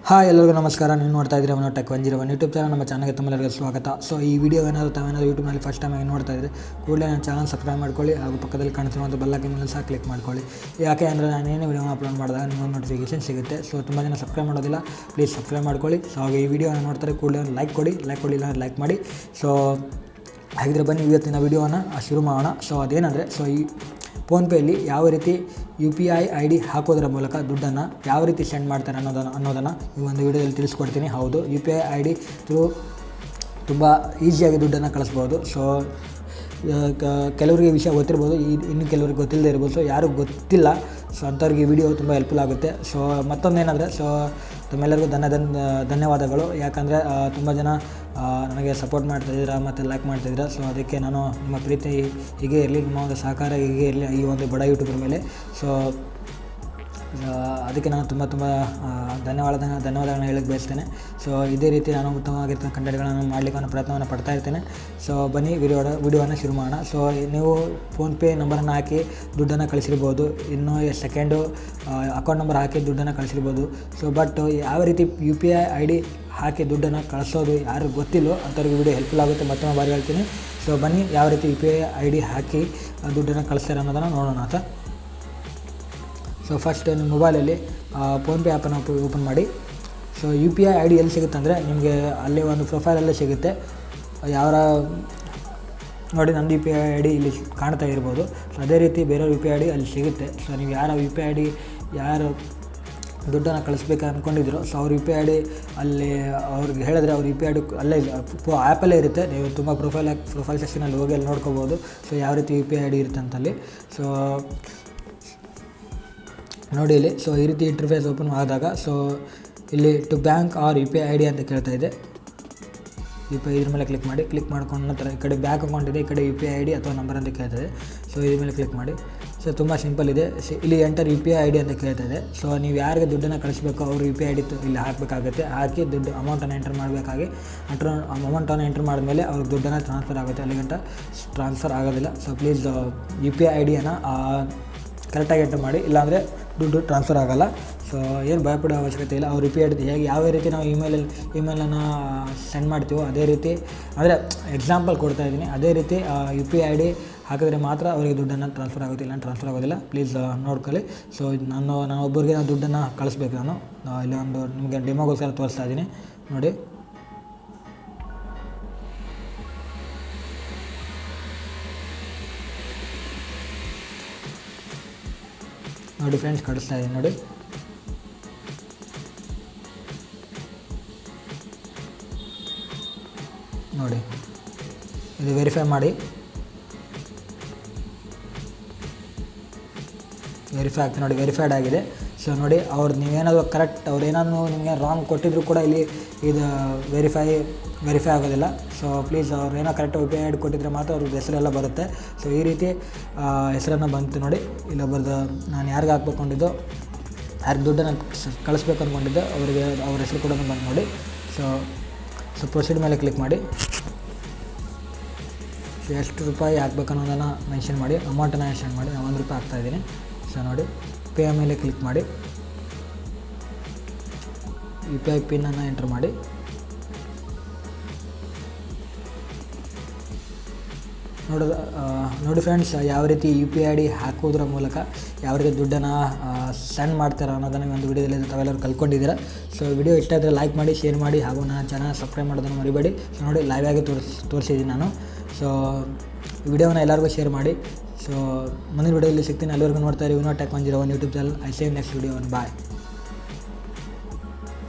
Hi ಎಲ್ಲರಿಗೂ ನಮಸ್ಕಾರ. ನೀವು ನೋಡ್ತಾ ಇದ್ದೀರಿ ಅವನ ಟೆಕ್ 101 ಯೂಟ್ಯೂಬ್ ಚಾನಲ್. ನಮ್ಮ ಚಾನಲ್ಗೆ ತಮ್ಮೆಲ್ಲರಿಗೂ ಸ್ವಾಗತ. ಸೊ ಈ ವಿಡಿಯೋ ತಾವೇನಾದರೂ ಯೂಟ್ಯೂಬ್ನಲ್ಲಿ ಫಸ್ಟ್ ಟೈಮ್ ನೋಡ್ತಾ ಇದ್ದರೆ ಕೂಡಲೇ ನನ್ನ ಚಾನಲ್ ಸಬ್ಸ್ಕ್ರೈಬ್ ಮಾಡ್ಕೊಳ್ಳಿ, ಹಾಗೂ ಪಕ್ಕದಲ್ಲಿ ಕಾಣ್ತಿರುವಂಥ ಬೆಲ್ ಐಕಾನ್ ಮೇಲೆ ಸಹ ಕ್ಲಿಕ್ ಮಾಡ್ಕೊಳ್ಳಿ. ಯಾಕೆ ಅಂದರೆ ನಾನು ಏನೇ ವಿಡಿಯೋನ ಅಪ್ಲೋಡ್ ಮಾಡಿದಾಗ ನಿಮಗೆ ನೋಟಿಫಿಕೇಷನ್ ಸಿಗುತ್ತೆ. ಸೊ ತುಂಬ ಜನ ಸಬ್ಸ್ಕ್ರೈಬ್ ಮಾಡೋದಿಲ್ಲ, ಪ್ಲೀಸ್ ಸಬ್ಸ್ಕ್ರೈಬ್ ಮಾಡ್ಕೊಳ್ಳಿ. ಸೊ ಹಾಗೆ ಈ ವಿಡಿಯೋನ ನೋಡ್ತಾರೆ ಕೂಡಲೇ ಒಂದು ಲೈಕ್ ಕೊಡಿ ಇಲ್ಲ ಲೈಕ್ ಮಾಡಿ. ಸೊ ಹಾಗಿದ್ರೆ ಬನ್ನಿ ಇವತ್ತಿನ ವಿಡಿಯೋನ ಶುರು ಮಾಡೋಣ. ಸೊ ಅದೇನೆಂದರೆ, ಸೊ ಈ ಫೋನ್ಪೇಯಲ್ಲಿ ಯಾವ ರೀತಿ UPI ID ಹಾಕೋದ್ರ ಮೂಲಕ ದುಡ್ಡನ್ನು ಯಾವ ರೀತಿ ಸೆಂಡ್ ಮಾಡ್ತಾರೆ ಅನ್ನೋದನ್ನು ಈ ಒಂದು ವಿಡಿಯೋದಲ್ಲಿ ತಿಳಿಸ್ಕೊಡ್ತೀನಿ. ಹೌದು, UPI ID ಥ್ರೂ ತುಂಬ ಈಸಿಯಾಗಿ ದುಡ್ಡನ್ನು ಕಳಿಸ್ಬೋದು. ಸೊ ಕೆಲವರಿಗೆ ವಿಷಯ ಗೊತ್ತಿರ್ಬೋದು, ಇನ್ನು ಕೆಲವರಿಗೆ ಗೊತ್ತಿಲ್ಲದೆ ಇರ್ಬೋದು. ಸೊ ಯಾರಿಗೂ ಗೊತ್ತಿಲ್ಲ, ಸೊ ಅಂಥವ್ರಿಗೆ ಈ ವಿಡಿಯೋ ತುಂಬ ಹೆಲ್ಪ್ಫುಲ್ ಆಗುತ್ತೆ. ಸೊ ಮತ್ತೊಂದೇನೆಂದರೆ, ಸೊ ತಮ್ಮೆಲ್ಲರಿಗೂ ಧನ್ಯವಾದಗಳು. ಯಾಕಂದರೆ ತುಂಬ ಜನ ನನಗೆ ಸಪೋರ್ಟ್ ಮಾಡ್ತಾಯಿದ್ದೀರಾ ಮತ್ತು ಲೈಕ್ ಮಾಡ್ತಾಯಿದ್ದೀರಾ. ಸೊ ಅದಕ್ಕೆ ನಾನು ನಿಮ್ಮ ಪ್ರೀತಿ ಹೀಗೆ ಇರಲಿ, ನಿಮ್ಮ ಒಂದು ಸಹಕಾರ ಹೀಗೆ ಇರಲಿ ಈ ಒಂದು ಬಡ ಯೂಟ್ಯೂಬರ್ ಮೇಲೆ. ಸೊ ಅದಕ್ಕೆ ನಾನು ತುಂಬ ಧನ್ಯವಾದಗಳನ್ನ ಹೇಳಕ್ಕೆ ಬಯಸ್ತೇನೆ. ಸೊ ಇದೇ ರೀತಿ ನಾನು ಉತ್ತಮವಾಗಿರ್ತಕ್ಕಂಥ ಕಂಟೆಂಟ್ಗಳನ್ನು ಮಾಡಲಿಕ್ಕೆ ಪ್ರಯತ್ನವನ್ನು ಪಡ್ತಾ ಇರ್ತೇನೆ. ಸೊ ಬನ್ನಿ ವಿಡಿಯೋವನ್ನು ಶುರು ಮಾಡೋಣ. ಸೊ ನೀವು ಫೋನ್ಪೇ ನಂಬರನ್ನು ಹಾಕಿ ದುಡ್ಡನ್ನು ಕಳಿಸಿರ್ಬೋದು, ಇನ್ನೂ ಸೆಕೆಂಡು ಅಕೌಂಟ್ ನಂಬರ್ ಹಾಕಿ ದುಡ್ಡನ್ನು ಕಳಿಸಿರ್ಬೋದು. ಸೊ ಬಟ್ ಯಾವ ರೀತಿ UPI ID ಹಾಕಿ ದುಡ್ಡನ್ನು ಕಳಿಸೋದು ಯಾರು ಗೊತ್ತಿಲ್ಲೋ ಅಂಥವ್ರಿಗೆ ವಿಡಿಯೋ ಹೆಲ್ಪ್ಫುಲ್ ಆಗುತ್ತೆ. ಮತ್ತೊಮ್ಮೆ ಬಾರಿ ಹೇಳ್ತೀನಿ. ಸೊ ಬನ್ನಿ ಯಾವ ರೀತಿ UPI ID ಹಾಕಿ ದುಡ್ಡನ್ನು ಕಳಿಸ್ತಾರೆ ಅನ್ನೋದನ್ನು ನೋಡೋಣ ಅಂತ. ಸೊ ಫಸ್ಟ್ ನಿಮ್ಮ ಮೊಬೈಲಲ್ಲಿ ಫೋನ್ಪೇ ಆ್ಯಪನ್ನು ಓಪನ್ ಮಾಡಿ. ಸೊ UPI ID ಎಲ್ಲಿ ಸಿಗುತ್ತೆ ಅಂದರೆ, ನಿಮಗೆ ಅಲ್ಲಿ ಒಂದು ಪ್ರೊಫೈಲಲ್ಲೇ ಸಿಗುತ್ತೆ. ಯಾರ ನೋಡಿ, ನಂದು UPI ID ಇಲ್ಲಿ ಕಾಣ್ತಾ ಇರ್ಬೋದು. ಸೊ ಅದೇ ರೀತಿ ಬೇರೆಯವ್ರ UPI ID ಅಲ್ಲಿ ಸಿಗುತ್ತೆ. ಸೊ ನೀವು ಯಾರ UPI ID ಯಾರು ದುಡ್ಡನ್ನು ಕಳಿಸ್ಬೇಕು ಅಂದ್ಕೊಂಡಿದ್ರು, ಸೊ ಅವ್ರ UPI ID ಅಲ್ಲಿ ಅವ್ರಿಗೆ ಹೇಳಿದ್ರೆ ಅವ್ರ UPI ID ಅಲ್ಲೇ ಆ್ಯಪಲ್ಲೇ ಇರುತ್ತೆ. ನೀವು ತುಂಬ ಪ್ರೊಫೈಲ್ ಸೆಕ್ಷನಲ್ಲಿ ಹೋಗಿ ಅಲ್ಲಿ ನೋಡ್ಕೋಬೋದು. ಸೊ ಯಾವ ರೀತಿ UPI ID ಇರುತ್ತೆ ಅಂತಲ್ಲಿ. ಸೊ ನೋಡಿ ಇಲ್ಲಿ. ಸೊ ಈ ರೀತಿ ಇಂಟರ್ಫೇಸ್ ಓಪನ್ ಆದಾಗ, ಸೊ ಇಲ್ಲಿ to bank or UPI ID ಅಂತ ಕೇಳ್ತಾ ಇದೆ. UPI ಇದ್ರ ಮೇಲೆ ಕ್ಲಿಕ್ ಮಾಡ್ಕೊಂಡು ನಂತರ ಈ ಕಡೆ ಬ್ಯಾಂಕ್ ಅಕೌಂಟ್ ಇದೆ, ಈ ಕಡೆ UPI ID ಅಥವಾ ನಂಬರ್ ಅಂತ ಕೇಳ್ತದೆ. ಸೊ ಇದ್ರ ಮೇಲೆ ಕ್ಲಿಕ್ ಮಾಡಿ. ಸೊ ತುಂಬ ಸಿಂಪಲ್ ಇದೆ. ಇಲ್ಲಿ ಎಂಟರ್ UPI ID ಅಂತ ಕೇಳ್ತಾ ಇದೆ. ಸೊ ನೀವು ಯಾರಿಗೆ ದುಡ್ಡನ್ನು ಕಳಿಸ್ಬೇಕು ಅವರು UPI ID ಇಲ್ಲಿ ಹಾಕಬೇಕಾಗುತ್ತೆ. ಹಾಕಿ ದುಡ್ಡು ಅಮೌಂಟನ್ನು ಎಂಟರ್ ಮಾಡಬೇಕಾಗಿ ಅಮೌಂಟನ್ನು ಎಂಟರ್ ಮಾಡಿದ್ಮೇಲೆ ಅವ್ರಿಗೆ ದುಡ್ಡನ್ನು ಟ್ರಾನ್ಸ್ಫರ್ ಆಗುತ್ತೆ. ಅಲ್ಲಿಗಂಟ ಟ್ರಾನ್ಸ್ಫರ್ ಆಗೋದಿಲ್ಲ. ಸೊ ಪ್ಲೀಸ್ UPI IDಯನ್ನು ಕರೆಕ್ಟಾಗಿ ಎಂಟರ್ ಮಾಡಿ, ಇಲ್ಲಾಂದರೆ ದುಡ್ಡು ಟ್ರಾನ್ಸ್ಫರ್ ಆಗೋಲ್ಲ. ಸೊ ಏನು ಭಯಪಡೋ ಅವಶ್ಯಕತೆ ಇಲ್ಲ. ಅವ್ರು UPI ID ಹೇಗೆ ಯಾವ ರೀತಿ ನಾವು ಇಮೇಲನ್ನು ಸೆಂಡ್ ಮಾಡ್ತೀವೋ ಅದೇ ರೀತಿ, ಅಂದರೆ ಎಕ್ಸಾಂಪಲ್ ಕೊಡ್ತಾ ಇದ್ದೀನಿ, ಅದೇ ರೀತಿ UPI ID ಹಾಕಿದ್ರೆ ಮಾತ್ರ ಅವರಿಗೆ ದುಡ್ಡನ್ನು ಟ್ರಾನ್ಸ್ಫರ್ ಆಗುತ್ತೆ, ಇಲ್ಲ ಟ್ರಾನ್ಸ್ಫರ್ ಆಗೋದಿಲ್ಲ. ಪ್ಲೀಸ್ ನೋಡ್ಕೊಳ್ಳಿ. ಸೊ ನಾನು ಒಬ್ಬರಿಗೆ ದುಡ್ಡನ್ನು ಕಳಿಸ್ಬೇಕು. ನಾನು ಇಲ್ಲಿ ಒಂದು ನಿಮಗೆ ಡೆಮೋಗೋಸ್ಕರ ತೋರಿಸ್ತಾ ಇದ್ದೀನಿ ನೋಡಿ. ನೋಡಿ ಫ್ರೆಂಡ್ಸ್, ಕಳಿಸ್ತಾ ಇದ್ದೀನಿ ನೋಡಿ. ನೋಡಿ ಇದು ವೆರಿಫೈ ಮಾಡಿ. ವೆರಿಫೈ ಆಗ್ತದೆ ನೋಡಿ, ವೆರಿಫೈಡ್ ಆಗಿದೆ. ಸೊ ನೋಡಿ, ನೀವೇನಾದರೂ ಕರೆಕ್ಟ್ ಏನಾದರೂ ನಿಮಗೆ ರಾಂಗ್ ಕೊಟ್ಟಿದ್ರು ಕೂಡ ಇಲ್ಲಿ ಇದು ವೆರಿಫೈ ಆಗೋದಿಲ್ಲ. ಸೊ ಪ್ಲೀಸ್ ಏನೋ ಕರೆಕ್ಟ್ UPI ID ಕೊಟ್ಟಿದ್ರೆ ಮಾತ್ರ ಅವ್ರದ್ದು ಹೆಸರೆಲ್ಲ ಬರುತ್ತೆ. ಸೊ ಈ ರೀತಿ ಹೆಸರನ್ನು ಬಂತು ನೋಡಿ. ಇಲ್ಲೊಬ್ಬರದ್ದು ನಾನು ಯಾರಿಗೆ ಹಾಕ್ಬೇಕೊಂಡಿದ್ದೋ, ಯಾರಿಗೆ ದುಡ್ಡನ್ನು ಕಳಿಸ್ಬೇಕು ಅಂದ್ಕೊಂಡಿದ್ದೋ ಅವರಿಗೆ ಅವ್ರ ಹೆಸರು ಕೂಡ ಬಂತು ನೋಡಿ. ಸೊ ಪ್ರೊಸೀಡ್ ಮೇಲೆ ಕ್ಲಿಕ್ ಮಾಡಿ. ಸೊ ಎಷ್ಟು ರೂಪಾಯಿ ಹಾಕ್ಬೇಕು ಅನ್ನೋದನ್ನು ಮೆನ್ಷನ್ ಮಾಡಿ, ಅಮೌಂಟನ್ನು ಮೆನ್ಷನ್ ಮಾಡಿ. ನಾನು ₹1 ಹಾಕ್ತಾಯಿದ್ದೀನಿ. ಸೊ ನೋಡಿ, ಪೇ ಮೇಲೆ ಕ್ಲಿಕ್ ಮಾಡಿ. UPI ಪಿನ್ನನ್ನು ಎಂಟರ್ ಮಾಡಿ. ನೋಡಿ ಫ್ರೆಂಡ್ಸ್, ಯಾವ ರೀತಿ UPI ID ಹಾಕೋದ್ರ ಮೂಲಕ ಯಾವ ರೀತಿ ದುಡ್ಡನ್ನು ಸೆಂಡ್ ಮಾಡ್ತಾರೆ ಅನ್ನೋದನ್ನು ಒಂದು ವಿಡಿಯೋದಲ್ಲಿ ತಾವೆಲ್ಲರೂ ಕಲ್ತ್ಕೊಂಡಿದ್ದೀರಾ. ಸೊ ವಿಡಿಯೋ ಇಷ್ಟ ಆದರೆ ಲೈಕ್ ಮಾಡಿ, ಶೇರ್ ಮಾಡಿ, ಹಾಗೂ ನನ್ನ ಚಾನಲ್ ಸಬ್ಸ್ಕ್ರೈಬ್ ಮಾಡೋದನ್ನು ಮರಿಬೇಡಿ. ಸೊ ನೋಡಿ, ಲೈವ್ ಆಗಿ ತೋರಿಸಿದ್ದೀನಿ ನಾನು. ಸೊ ವಿಡಿಯೋನ ಎಲ್ಲರಿಗೂ ಶೇರ್ ಮಾಡಿ. ಸೊ ಮುಂದಿನ ವಿಡಿಯೋದಲ್ಲಿ ಸಿಗ್ತೀನಿ. ಅಲ್ಲಿವರೆಗೂ ನೋಡ್ತಾ ಇರಿ tech 101 YouTube channel. I save next video. Bye.